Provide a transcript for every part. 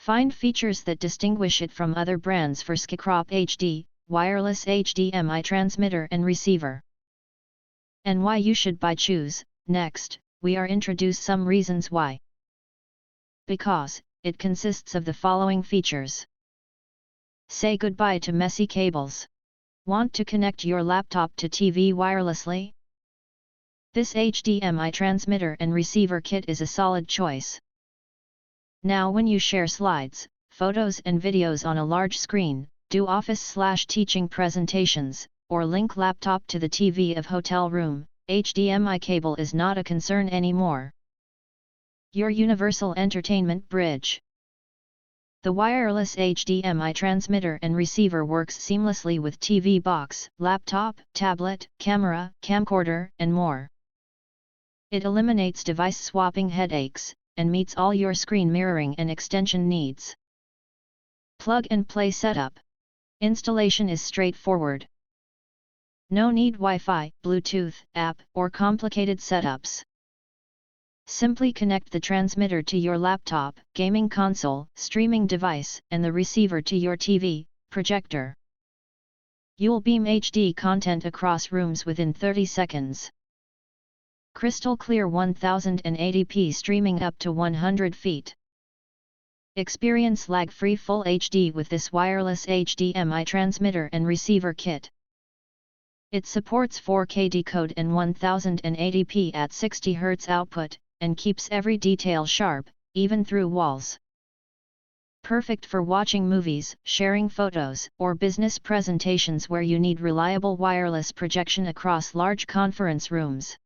Find features that distinguish it from other brands for SkycropHD, wireless HDMI transmitter and receiver. And why you should buy choose. Next, we are introduce some reasons why. Because, it consists of the following features. Say goodbye to messy cables. Want to connect your laptop to TV wirelessly? This HDMI transmitter and receiver kit is a solid choice. Now when you share slides, photos and videos on a large screen, do office/teaching presentations, or link laptop to the TV of hotel room, HDMI cable is not a concern anymore. Your universal entertainment bridge. The wireless HDMI transmitter and receiver works seamlessly with TV box, laptop, tablet, camera, camcorder, and more. It eliminates device swapping headaches, and meets all your screen mirroring and extension needs. Plug-and-play setup. Installation is straightforward. No need Wi-Fi, Bluetooth, app, or complicated setups. Simply connect the transmitter to your laptop, gaming console, streaming device, and the receiver to your TV projector. You'll beam HD content across rooms within 30 seconds. Crystal clear 1080p streaming up to 100 feet. Experience lag-free Full HD with this wireless HDMI transmitter and receiver kit. It supports 4K decode and 1080p at 60 Hz output, and keeps every detail sharp, even through walls. Perfect for watching movies, sharing photos, or business presentations where you need reliable wireless projection across large conference rooms.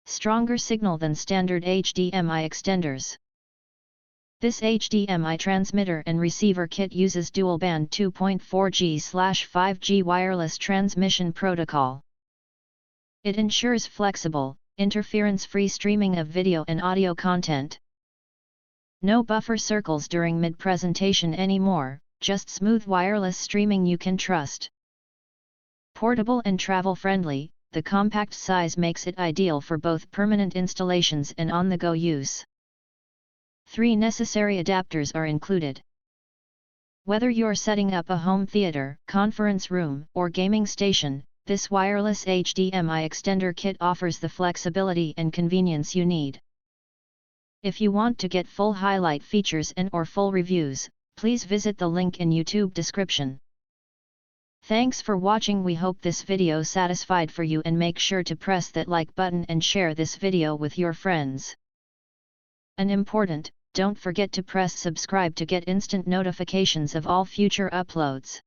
Stronger signal than standard HDMI extenders. This HDMI transmitter and receiver kit uses dual-band 2.4G/5G wireless transmission protocol. It ensures flexible, interference-free streaming of video and audio content. No buffer circles during mid-presentation anymore, just smooth wireless streaming you can trust. Portable and travel-friendly, the compact size makes it ideal for both permanent installations and on-the-go use. 3 necessary adapters are included. Whether you're setting up a home theater, conference room, or gaming station, this wireless HDMI extender kit offers the flexibility and convenience you need. If you want to get full highlight features and/or full reviews, please visit the link in YouTube description. Thanks for watching. We hope this video satisfied for you, and make sure to press that like button and share this video with your friends. And important, don't forget to press subscribe to get instant notifications of all future uploads.